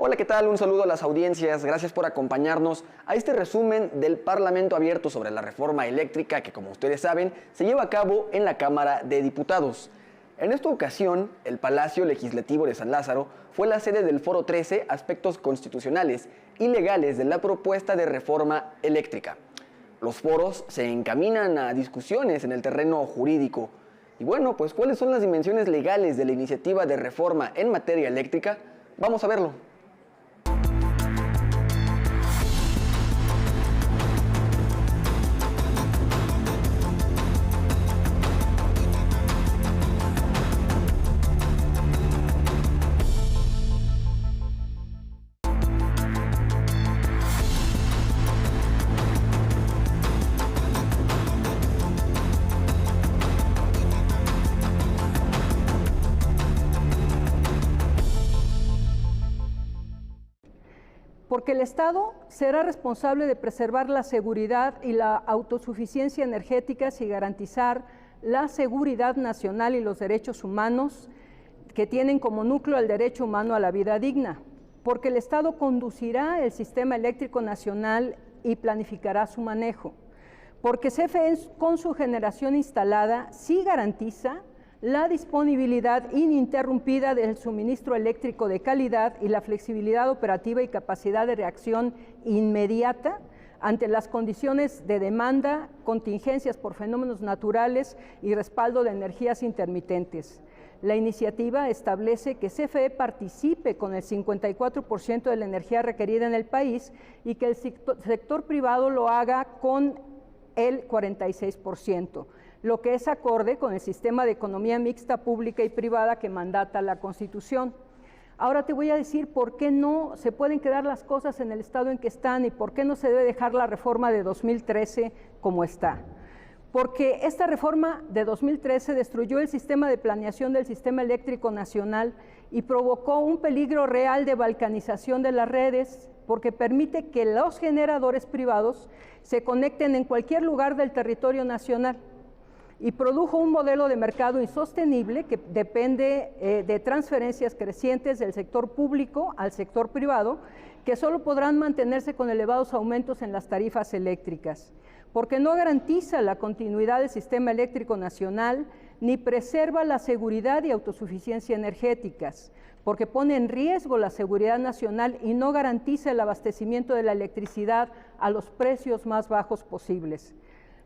Hola, ¿qué tal? Un saludo a las audiencias. Gracias por acompañarnos a este resumen del Parlamento Abierto sobre la reforma eléctrica que, como ustedes saben, se lleva a cabo en la Cámara de Diputados. En esta ocasión, el Palacio Legislativo de San Lázaro fue la sede del Foro 13, Aspectos Constitucionales y Legales de la Propuesta de Reforma Eléctrica. Los foros se encaminan a discusiones en el terreno jurídico. Y bueno, pues ¿cuáles son las dimensiones legales de la iniciativa de reforma en materia eléctrica? Vamos a verlo. Porque el Estado será responsable de preservar la seguridad y la autosuficiencia energéticas y garantizar la seguridad nacional y los derechos humanos que tienen como núcleo el derecho humano a la vida digna. Porque el Estado conducirá el sistema eléctrico nacional y planificará su manejo. Porque CFE con su generación instalada sí garantiza la disponibilidad ininterrumpida del suministro eléctrico de calidad y la flexibilidad operativa y capacidad de reacción inmediata ante las condiciones de demanda, contingencias por fenómenos naturales y respaldo de energías intermitentes. La iniciativa establece que CFE participe con el 54% de la energía requerida en el país y que el sector privado lo haga con el 46%. Lo que es acorde con el sistema de economía mixta pública y privada que mandata la Constitución. Ahora te voy a decir por qué no se pueden quedar las cosas en el estado en que están y por qué no se debe dejar la reforma de 2013 como está. Porque esta reforma de 2013 destruyó el sistema de planeación del sistema eléctrico nacional y provocó un peligro real de balcanización de las redes, porque permite que los generadores privados se conecten en cualquier lugar del territorio nacional. Y produjo un modelo de mercado insostenible que depende de transferencias crecientes del sector público al sector privado, que solo podrán mantenerse con elevados aumentos en las tarifas eléctricas, porque no garantiza la continuidad del sistema eléctrico nacional, ni preserva la seguridad y autosuficiencia energéticas, porque pone en riesgo la seguridad nacional y no garantiza el abastecimiento de la electricidad a los precios más bajos posibles.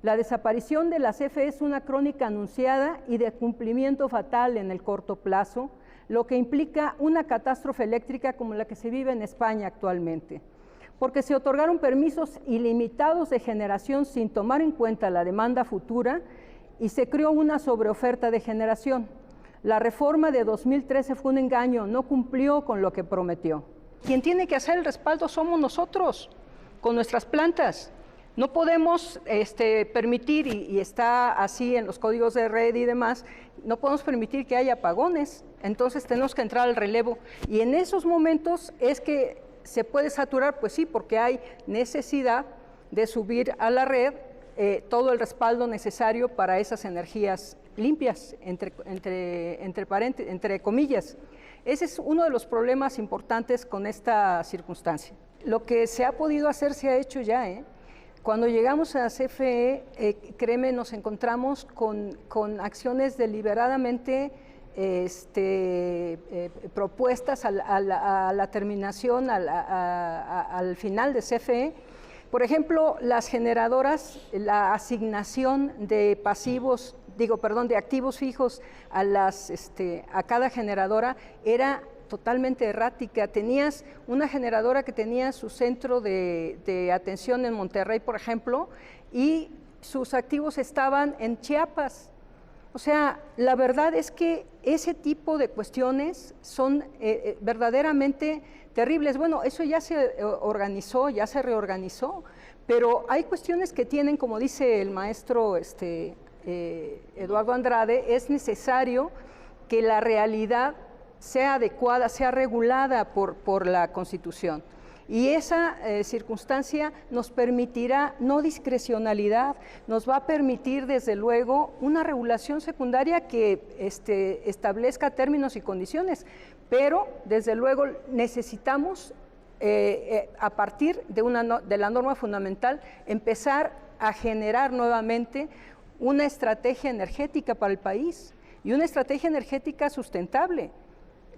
La desaparición de la CFE es una crónica anunciada y de cumplimiento fatal en el corto plazo, lo que implica una catástrofe eléctrica como la que se vive en España actualmente. Porque se otorgaron permisos ilimitados de generación sin tomar en cuenta la demanda futura y se creó una sobreoferta de generación. La reforma de 2013 fue un engaño, no cumplió con lo que prometió. Quien tiene que hacer el respaldo somos nosotros, con nuestras plantas. No podemos permitir, y está así en los códigos de red y demás, no podemos permitir que haya apagones, entonces tenemos que entrar al relevo. Y en esos momentos es que se puede saturar, pues sí, porque hay necesidad de subir a la red todo el respaldo necesario para esas energías limpias, entre comillas. Ese es uno de los problemas importantes con esta circunstancia. Lo que se ha podido hacer se ha hecho ya, Cuando llegamos a CFE, créeme, nos encontramos con acciones deliberadamente propuestas a la terminación, al final de CFE. Por ejemplo, las generadoras, la asignación de de activos fijos a cada generadora era totalmente errática. Tenías una generadora que tenía su centro de atención en Monterrey, por ejemplo, y sus activos estaban en Chiapas. O sea, la verdad es que ese tipo de cuestiones son verdaderamente terribles. Bueno, eso ya se organizó, ya se reorganizó, pero hay cuestiones que tienen, como dice el maestro Eduardo Andrade, es necesario que la realidad sea adecuada, sea regulada por la Constitución. Y esa circunstancia nos permitirá no discrecionalidad, nos va a permitir desde luego una regulación secundaria que establezca términos y condiciones, pero desde luego necesitamos a partir de la norma fundamental empezar a generar nuevamente una estrategia energética para el país y una estrategia energética sustentable.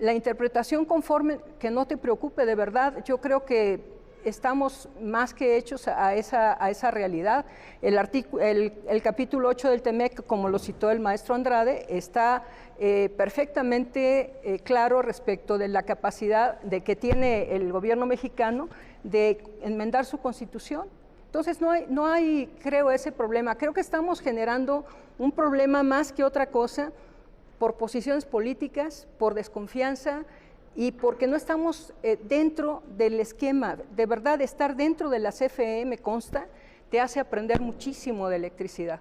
La interpretación conforme, que no te preocupe, de verdad, yo creo que estamos más que hechos a esa realidad. El capítulo 8 del TEMEC, como lo citó el maestro Andrade, está perfectamente claro respecto de la capacidad que tiene el gobierno mexicano de enmendar su constitución. Entonces no hay, creo, ese problema. Creo que estamos generando un problema más que otra cosa por posiciones políticas, por desconfianza y porque no estamos dentro del esquema. De verdad, estar dentro de la CFE, me consta, te hace aprender muchísimo de electricidad.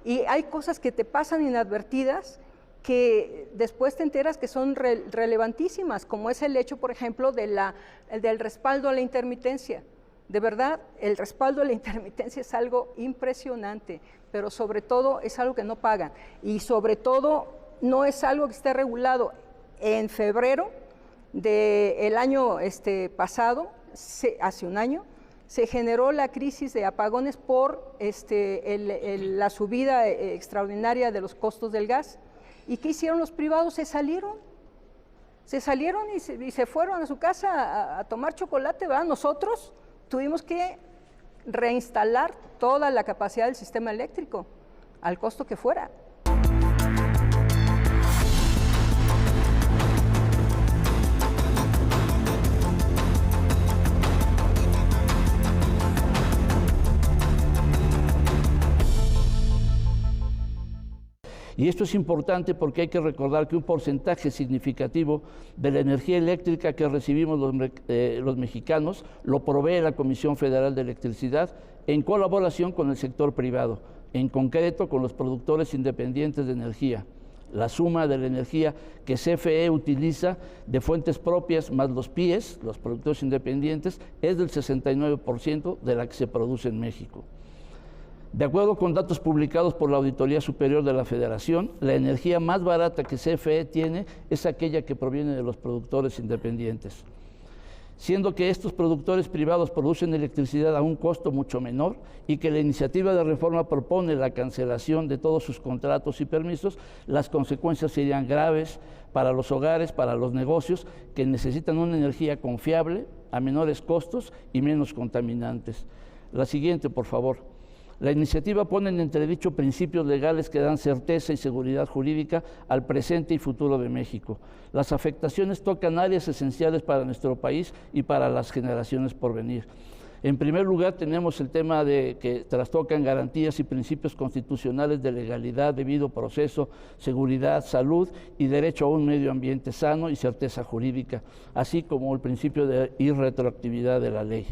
Y hay cosas que te pasan inadvertidas que después te enteras que son relevantísimas, como es el hecho, por ejemplo, del respaldo a la intermitencia. De verdad, el respaldo a la intermitencia es algo impresionante, pero sobre todo es algo que no pagan y sobre todo no es algo que esté regulado. En febrero del año pasado, hace un año, se generó la crisis de apagones por la subida extraordinaria de los costos del gas. ¿Y qué hicieron los privados? Se salieron y se fueron a su casa a tomar chocolate, ¿verdad? Nosotros tuvimos que reinstalar toda la capacidad del sistema eléctrico, al costo que fuera. Y esto es importante porque hay que recordar que un porcentaje significativo de la energía eléctrica que recibimos los mexicanos lo provee la Comisión Federal de Electricidad en colaboración con el sector privado, en concreto con los productores independientes de energía. La suma de la energía que CFE utiliza de fuentes propias más los PIEs, los productores independientes, es del 69% de la que se produce en México. De acuerdo con datos publicados por la Auditoría Superior de la Federación, la energía más barata que CFE tiene es aquella que proviene de los productores independientes, siendo que estos productores privados producen electricidad a un costo mucho menor y que la iniciativa de reforma propone la cancelación de todos sus contratos y permisos. Las consecuencias serían graves para los hogares, para los negocios que necesitan una energía confiable, a menores costos y menos contaminantes. La siguiente, por favor. La iniciativa pone en entredicho principios legales que dan certeza y seguridad jurídica al presente y futuro de México. Las afectaciones tocan áreas esenciales para nuestro país y para las generaciones por venir. En primer lugar, tenemos el tema de que trastocan garantías y principios constitucionales de legalidad, debido proceso, seguridad, salud y derecho a un medio ambiente sano y certeza jurídica, así como el principio de irretroactividad de la ley.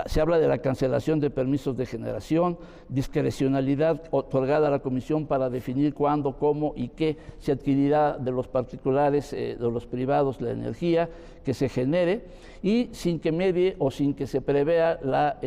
Se habla de la cancelación de permisos de generación, discrecionalidad otorgada a la Comisión para definir cuándo, cómo y qué se adquirirá de los particulares, de los privados, la energía que se genere, y sin que medie o sin que se prevea la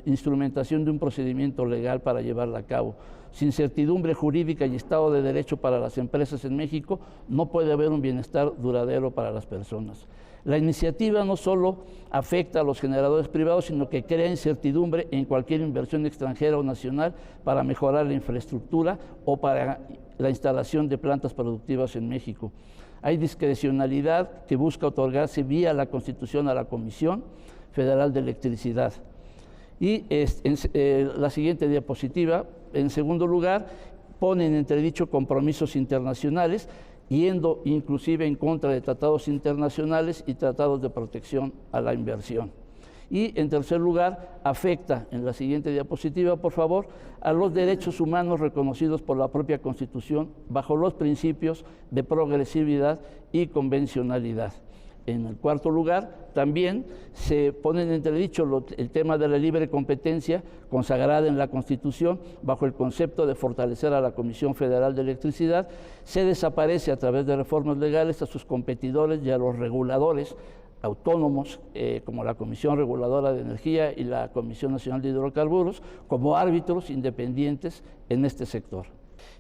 instrumentación de un procedimiento legal para llevarla a cabo. Sin certidumbre jurídica y Estado de Derecho para las empresas en México, no puede haber un bienestar duradero para las personas. La iniciativa no solo afecta a los generadores privados, sino que crea incertidumbre en cualquier inversión extranjera o nacional para mejorar la infraestructura o para la instalación de plantas productivas en México. Hay discrecionalidad que busca otorgarse vía la Constitución a la Comisión Federal de Electricidad. Y la siguiente diapositiva, en segundo lugar, pone en entredicho compromisos internacionales, yendo inclusive en contra de tratados internacionales y tratados de protección a la inversión. Y en tercer lugar, afecta, en la siguiente diapositiva, por favor, a los derechos humanos reconocidos por la propia Constitución bajo los principios de progresividad y convencionalidad. En el cuarto lugar, también se pone en entredicho el tema de la libre competencia consagrada en la Constitución bajo el concepto de fortalecer a la Comisión Federal de Electricidad. Se desaparece a través de reformas legales a sus competidores y a los reguladores autónomos, como la Comisión Reguladora de Energía y la Comisión Nacional de Hidrocarburos, como árbitros independientes en este sector.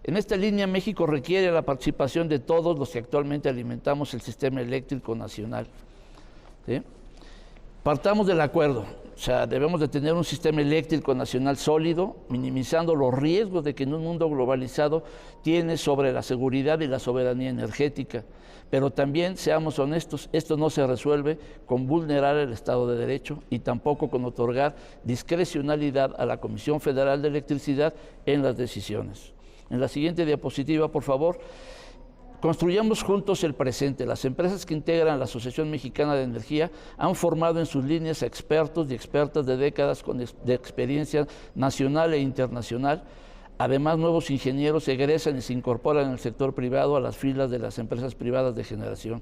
En esta línea, México requiere la participación de todos los que actualmente alimentamos el sistema eléctrico nacional. ¿Sí? Partamos del acuerdo, o sea, debemos de tener un sistema eléctrico nacional sólido, minimizando los riesgos de que en un mundo globalizado tiene sobre la seguridad y la soberanía energética. Pero también, seamos honestos, esto no se resuelve con vulnerar el Estado de Derecho y tampoco con otorgar discrecionalidad a la Comisión Federal de Electricidad en las decisiones. En la siguiente diapositiva, por favor. Construyamos juntos el presente. Las empresas que integran la Asociación Mexicana de Energía han formado en sus líneas a expertos y expertas de décadas de experiencia nacional e internacional. Además, nuevos ingenieros egresan y se incorporan en el sector privado a las filas de las empresas privadas de generación.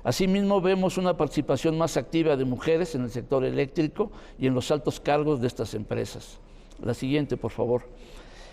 Asimismo, vemos una participación más activa de mujeres en el sector eléctrico y en los altos cargos de estas empresas. La siguiente, por favor.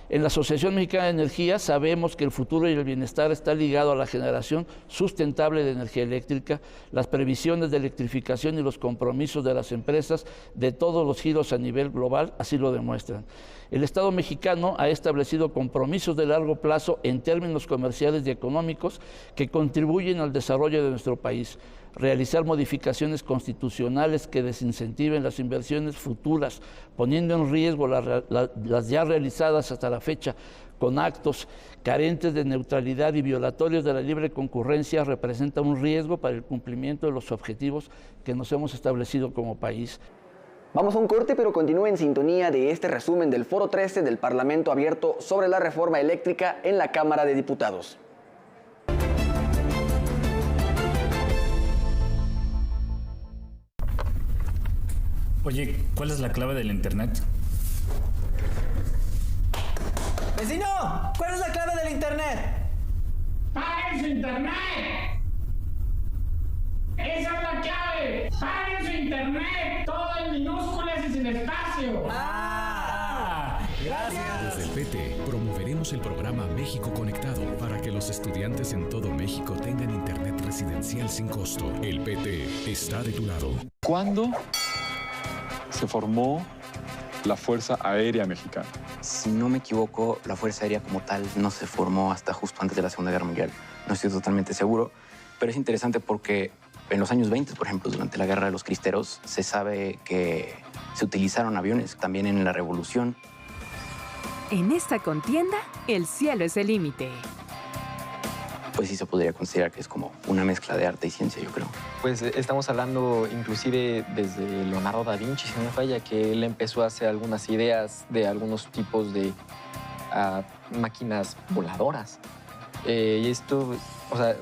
En la Asociación Mexicana de Energía sabemos que el futuro y el bienestar está ligado a la generación sustentable de energía eléctrica. Las previsiones de electrificación y los compromisos de las empresas de todos los giros a nivel global así lo demuestran. El Estado mexicano ha establecido compromisos de largo plazo en términos comerciales y económicos que contribuyen al desarrollo de nuestro país. Realizar modificaciones constitucionales que desincentiven las inversiones futuras, poniendo en riesgo las ya realizadas hasta la fecha, con actos carentes de neutralidad y violatorios de la libre concurrencia, representa un riesgo para el cumplimiento de los objetivos que nos hemos establecido como país. Vamos a un corte, pero continúe en sintonía de este resumen del Foro 13 del Parlamento Abierto sobre la reforma eléctrica en la Cámara de Diputados. Oye, ¿cuál es la clave del internet? ¡Vecino! ¿Cuál es la clave del internet? ¡Paguen su internet! ¡Esa es la clave! ¡Paguen su internet! Todo en minúsculas y sin espacio. ¡Gracias! Desde el PT promoveremos el programa México Conectado para que los estudiantes en todo México tengan internet residencial sin costo. El PT está de tu lado. ¿Cuándo se formó la Fuerza Aérea Mexicana? Si no me equivoco, la Fuerza Aérea como tal no se formó hasta justo antes de la Segunda Guerra Mundial. No estoy totalmente seguro, pero es interesante porque en los años 20, por ejemplo, durante la Guerra de los Cristeros, se sabe que se utilizaron aviones. También en la Revolución. En esta contienda, el cielo es el límite. Pues sí se podría considerar que es como una mezcla de arte y ciencia, yo creo. Pues estamos hablando inclusive desde Leonardo da Vinci, si no me falla, que él empezó a hacer algunas ideas de algunos tipos de máquinas voladoras. Y esto, o sea,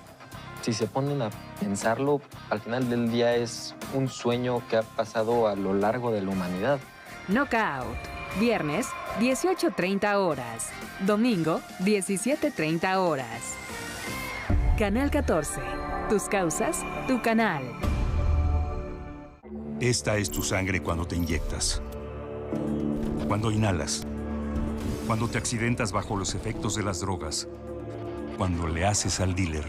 si se ponen a pensarlo, al final del día es un sueño que ha pasado a lo largo de la humanidad. Knockout. Viernes, 18:30 horas. Domingo, 17:30 horas. Canal 14. Tus causas, tu canal. Esta es tu sangre cuando te inyectas. Cuando inhalas. Cuando te accidentas bajo los efectos de las drogas. Cuando le haces al dealer.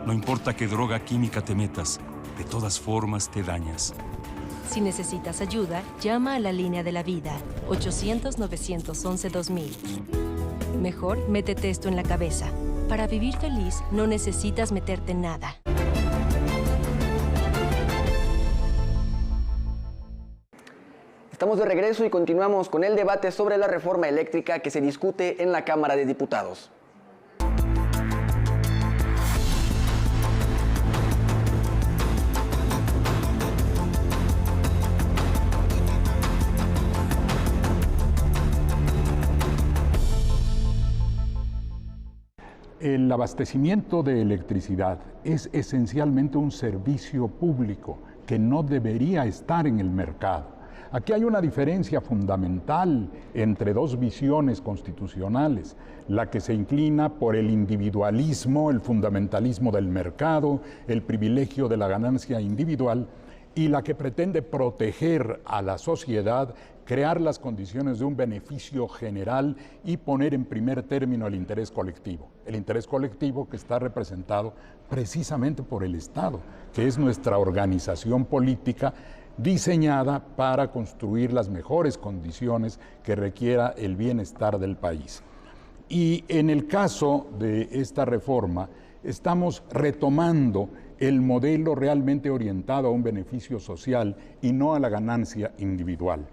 No importa qué droga química te metas, de todas formas te dañas. Si necesitas ayuda, llama a la línea de la vida, 800-911-2000. Mejor, métete esto en la cabeza. Para vivir feliz, no necesitas meterte en nada. Estamos de regreso y continuamos con el debate sobre la reforma eléctrica que se discute en la Cámara de Diputados. El abastecimiento de electricidad es esencialmente un servicio público que no debería estar en el mercado. Aquí hay una diferencia fundamental entre dos visiones constitucionales, la que se inclina por el individualismo, el fundamentalismo del mercado, el privilegio de la ganancia individual, y la que pretende proteger a la sociedad, crear las condiciones de un beneficio general y poner en primer término el interés colectivo que está representado precisamente por el Estado, que es nuestra organización política diseñada para construir las mejores condiciones que requiera el bienestar del país. Y en el caso de esta reforma, estamos retomando el modelo realmente orientado a un beneficio social y no a la ganancia individual.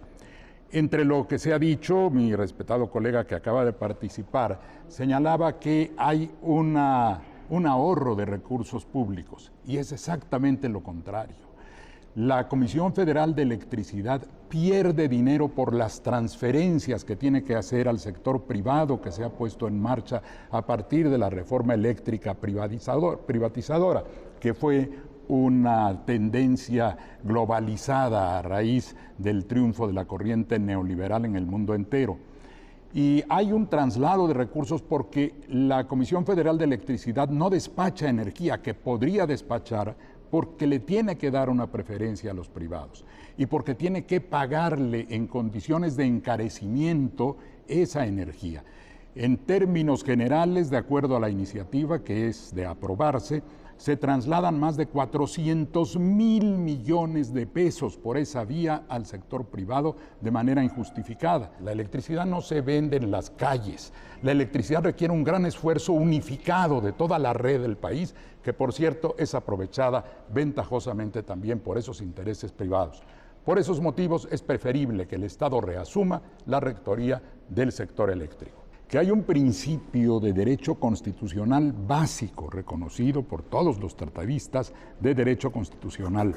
Entre lo que se ha dicho, mi respetado colega que acaba de participar señalaba que hay un ahorro de recursos públicos, y es exactamente lo contrario. La Comisión Federal de Electricidad pierde dinero por las transferencias que tiene que hacer al sector privado que se ha puesto en marcha a partir de la reforma eléctrica privatizadora, que fue una tendencia globalizada a raíz del triunfo de la corriente neoliberal en el mundo entero. Y hay un traslado de recursos porque la Comisión Federal de Electricidad no despacha energía que podría despachar, porque le tiene que dar una preferencia a los privados y porque tiene que pagarle en condiciones de encarecimiento esa energía. En términos generales, de acuerdo a la iniciativa que es de aprobarse, se trasladan más de 400,000 millones de pesos por esa vía al sector privado de manera injustificada. La electricidad no se vende en las calles. La electricidad requiere un gran esfuerzo unificado de toda la red del país, que por cierto es aprovechada ventajosamente también por esos intereses privados. Por esos motivos es preferible que el Estado reasuma la rectoría del sector eléctrico. Que hay un principio de derecho constitucional básico reconocido por todos los tratadistas de derecho constitucional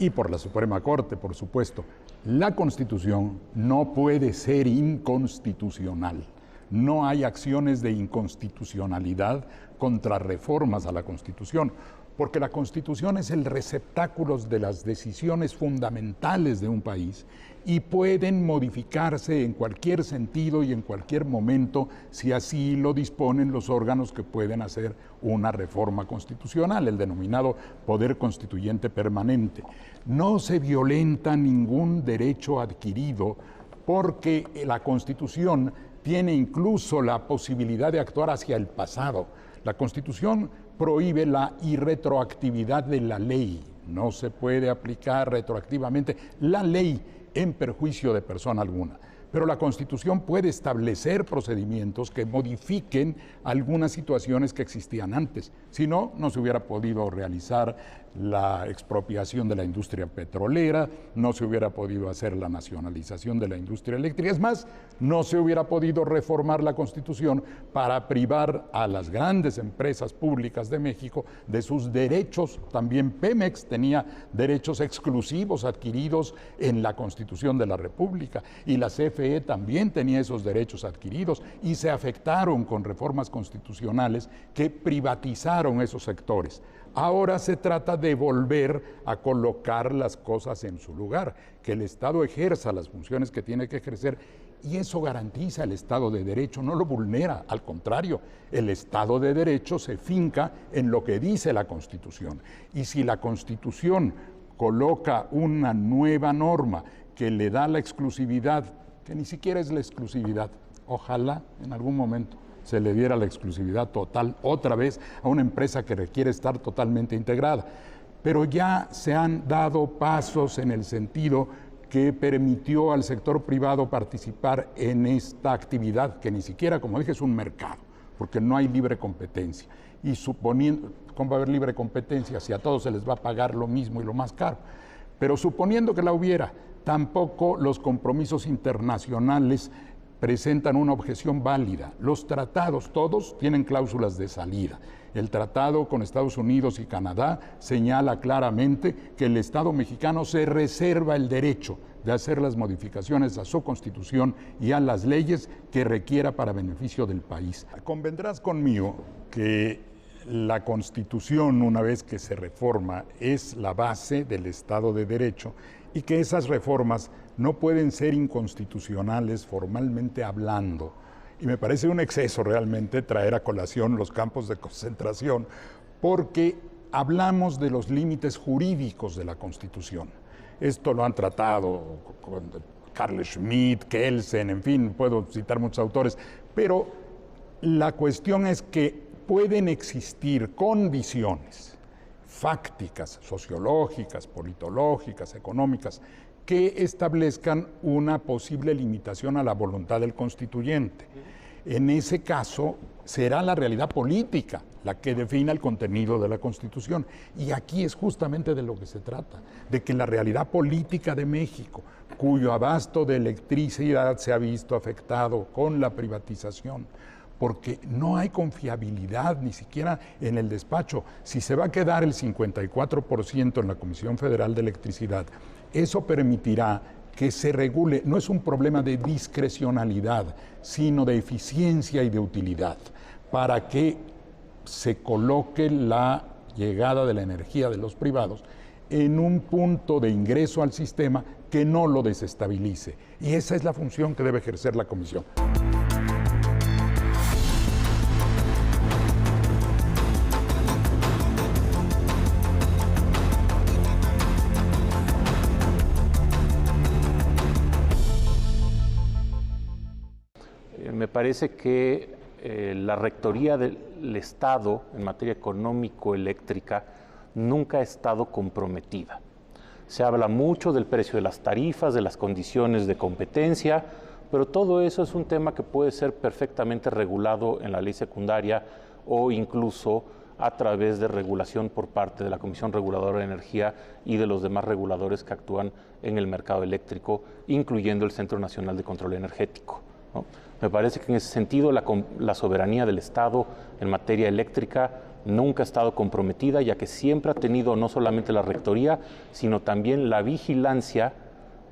y por la Suprema Corte, por supuesto. La Constitución no puede ser inconstitucional. No hay acciones de inconstitucionalidad contra reformas a la Constitución, porque la Constitución es el receptáculo de las decisiones fundamentales de un país y pueden modificarse en cualquier sentido y en cualquier momento si así lo disponen los órganos que pueden hacer una reforma constitucional, el denominado Poder Constituyente Permanente. No se violenta ningún derecho adquirido porque la Constitución tiene incluso la posibilidad de actuar hacia el pasado. La Constitución prohíbe la irretroactividad de la ley. No se puede aplicar retroactivamente la ley en perjuicio de persona alguna. Pero la Constitución puede establecer procedimientos que modifiquen algunas situaciones que existían antes. Si no, no se hubiera podido realizar la expropiación de la industria petrolera, no se hubiera podido hacer la nacionalización de la industria eléctrica. Es más, no se hubiera podido reformar la Constitución para privar a las grandes empresas públicas de México de sus derechos. También Pemex tenía derechos exclusivos adquiridos en la Constitución de la República y la CFE también tenía esos derechos adquiridos y se afectaron con reformas constitucionales que privatizaron esos sectores. Ahora se trata de volver a colocar las cosas en su lugar, que el Estado ejerza las funciones que tiene que ejercer, y eso garantiza el Estado de Derecho, no lo vulnera, al contrario, el Estado de Derecho se finca en lo que dice la Constitución. Y si la Constitución coloca una nueva norma que le da la exclusividad, que ni siquiera es la exclusividad, ojalá en algún momento se le diera la exclusividad total otra vez a una empresa que requiere estar totalmente integrada. Pero ya se han dado pasos en el sentido que permitió al sector privado participar en esta actividad, que ni siquiera, como dije, es un mercado, porque no hay libre competencia. Y suponiendo, ¿cómo va a haber libre competencia si a todos se les va a pagar lo mismo y lo más caro? Pero suponiendo que la hubiera, tampoco los compromisos internacionales presentan una objeción válida. Los tratados, todos, tienen cláusulas de salida. El tratado con Estados Unidos y Canadá señala claramente que el Estado mexicano se reserva el derecho de hacer las modificaciones a su Constitución y a las leyes que requiera para beneficio del país. Convendrás conmigo que la Constitución, una vez que se reforma, es la base del Estado de Derecho y que esas reformas no pueden ser inconstitucionales formalmente hablando. Y me parece un exceso realmente traer a colación los campos de concentración, porque hablamos de los límites jurídicos de la Constitución. Esto lo han tratado con Carl Schmitt, Kelsen, en fin, puedo citar muchos autores, pero la cuestión es que pueden existir condiciones fácticas, sociológicas, politológicas, económicas, que establezcan una posible limitación a la voluntad del constituyente. En ese caso, será la realidad política la que defina el contenido de la Constitución. Y aquí es justamente de lo que se trata, de que la realidad política de México, cuyo abasto de electricidad se ha visto afectado con la privatización, porque no hay confiabilidad ni siquiera en el despacho. Si se va a quedar el 54% en la Comisión Federal de Electricidad, eso permitirá que se regule, no es un problema de discrecionalidad, sino de eficiencia y de utilidad, para que se coloque la llegada de la energía de los privados en un punto de ingreso al sistema que no lo desestabilice. Y esa es la función que debe ejercer la Comisión. Me parece que la Rectoría del Estado en materia económico-eléctrica nunca ha estado comprometida. Se habla mucho del precio de las tarifas, de las condiciones de competencia, pero todo eso es un tema que puede ser perfectamente regulado en la ley secundaria o incluso a través de regulación por parte de la Comisión Reguladora de Energía y de los demás reguladores que actúan en el mercado eléctrico, incluyendo el Centro Nacional de Control Energético, ¿no? Me parece que en ese sentido la soberanía del Estado en materia eléctrica nunca ha estado comprometida, ya que siempre ha tenido no solamente la rectoría, sino también la vigilancia,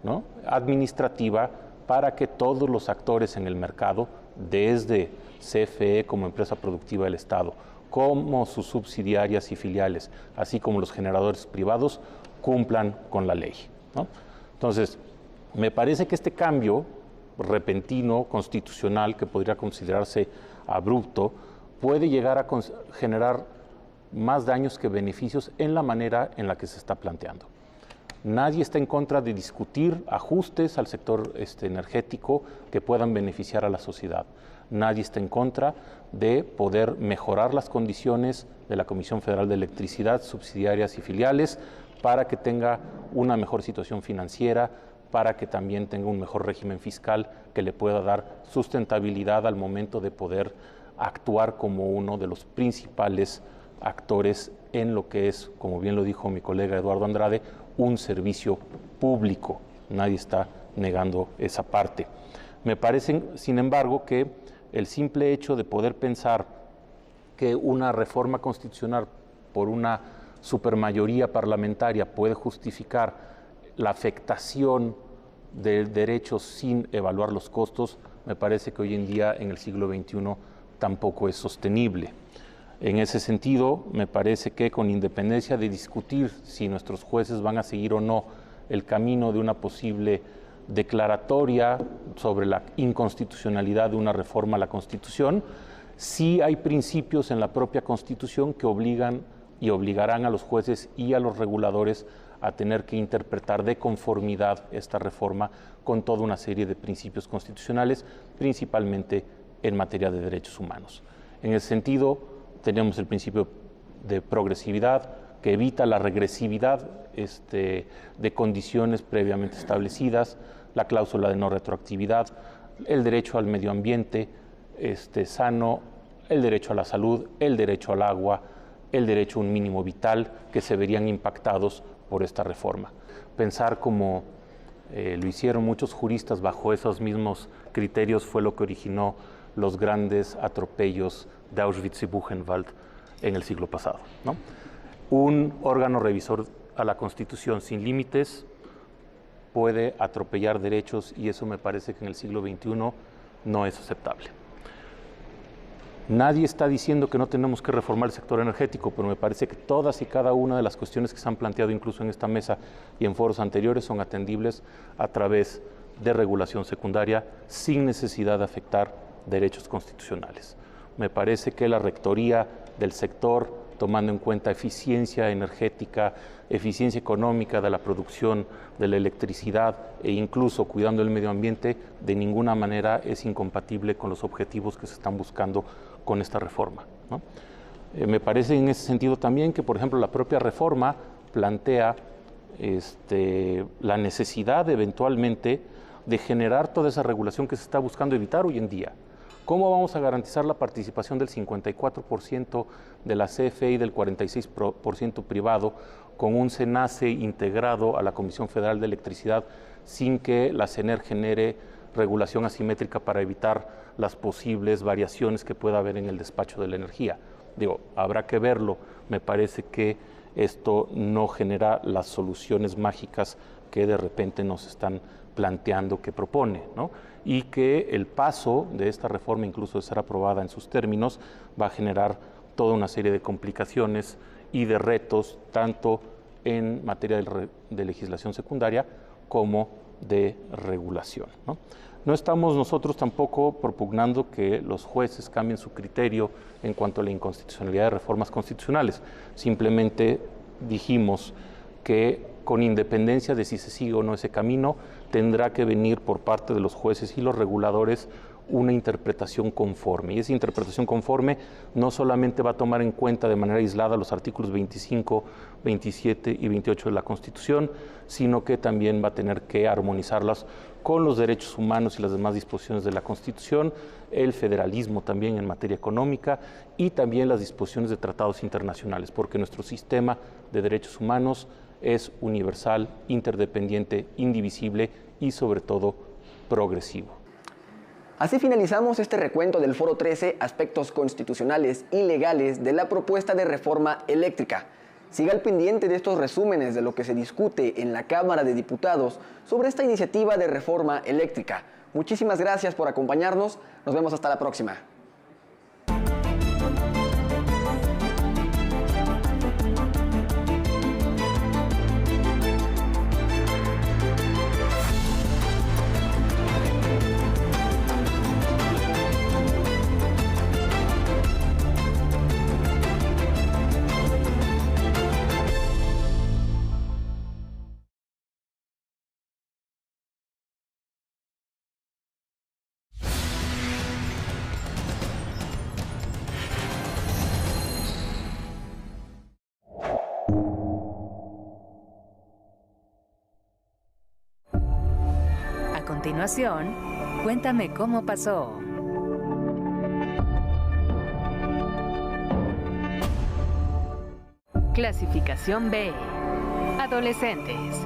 ¿no?, administrativa para que todos los actores en el mercado, desde CFE como empresa productiva del Estado, como sus subsidiarias y filiales, así como los generadores privados, cumplan con la ley, ¿no? Entonces, me parece que este cambio repentino, constitucional, que podría considerarse abrupto, puede llegar a generar más daños que beneficios en la manera en la que se está planteando. Nadie está en contra de discutir ajustes al sector energético que puedan beneficiar a la sociedad. Nadie está en contra de poder mejorar las condiciones de la Comisión Federal de Electricidad, subsidiarias y filiales, para que tenga una mejor situación financiera, para que también tenga un mejor régimen fiscal que le pueda dar sustentabilidad al momento de poder actuar como uno de los principales actores en lo que es, como bien lo dijo mi colega Eduardo Andrade, un servicio público. Nadie está negando esa parte. Me parece, sin embargo, que el simple hecho de poder pensar que una reforma constitucional por una supermayoría parlamentaria puede justificar la afectación de derechos sin evaluar los costos, me parece que hoy en día, en el siglo XXI, tampoco es sostenible. En ese sentido, me parece que con independencia de discutir si nuestros jueces van a seguir o no el camino de una posible declaratoria sobre la inconstitucionalidad de una reforma a la Constitución, sí hay principios en la propia Constitución que obligan y obligarán a los jueces y a los reguladores a tener que interpretar de conformidad esta reforma con toda una serie de principios constitucionales, principalmente en materia de derechos humanos. En ese sentido, tenemos el principio de progresividad, que evita la regresividad de condiciones previamente establecidas, la cláusula de no retroactividad, el derecho al medio ambiente sano, el derecho a la salud, el derecho al agua, el derecho a un mínimo vital, que se verían impactados por esta reforma. Pensar como lo hicieron muchos juristas bajo esos mismos criterios fue lo que originó los grandes atropellos de Auschwitz y Buchenwald en el siglo pasado, ¿no? Un órgano revisor a la Constitución sin límites puede atropellar derechos, y eso me parece que en el siglo XXI no es aceptable. Nadie está diciendo que no tenemos que reformar el sector energético, pero me parece que todas y cada una de las cuestiones que se han planteado incluso en esta mesa y en foros anteriores son atendibles a través de regulación secundaria sin necesidad de afectar derechos constitucionales. Me parece que la rectoría del sector tomando en cuenta eficiencia energética, eficiencia económica de la producción de la electricidad e incluso cuidando el medio ambiente, de ninguna manera es incompatible con los objetivos que se están buscando con esta reforma, ¿no? Me parece en ese sentido también que, por ejemplo, la propia reforma plantea la necesidad eventualmente de generar toda esa regulación que se está buscando evitar hoy en día. ¿Cómo vamos a garantizar la participación del 54% de la CFE y del 46% privado con un SENACE integrado a la Comisión Federal de Electricidad sin que la CENER genere regulación asimétrica para evitar las posibles variaciones que pueda haber en el despacho de la energía? Digo, habrá que verlo. Me parece que esto no genera las soluciones mágicas que de repente nos están planteando que propone, ¿no? Y que el paso de esta reforma, incluso de ser aprobada en sus términos, va a generar toda una serie de complicaciones y de retos, tanto en materia de legislación secundaria como de regulación, ¿no? No estamos nosotros tampoco propugnando que los jueces cambien su criterio en cuanto a la inconstitucionalidad de reformas constitucionales. Simplemente dijimos que con independencia de si se sigue o no ese camino, tendrá que venir por parte de los jueces y los reguladores una interpretación conforme. Y esa interpretación conforme no solamente va a tomar en cuenta de manera aislada los artículos 25, 27 y 28 de la Constitución, sino que también va a tener que armonizarlas con los derechos humanos y las demás disposiciones de la Constitución, el federalismo también en materia económica y también las disposiciones de tratados internacionales, porque nuestro sistema de derechos humanos es universal, interdependiente, indivisible y sobre todo progresivo. Así finalizamos este recuento del Foro 13, aspectos constitucionales y legales de la propuesta de reforma eléctrica. Siga al pendiente de estos resúmenes de lo que se discute en la Cámara de Diputados sobre esta iniciativa de reforma eléctrica. Muchísimas gracias por acompañarnos. Nos vemos hasta la próxima. A continuación, cuéntame cómo pasó. Clasificación B. Adolescentes.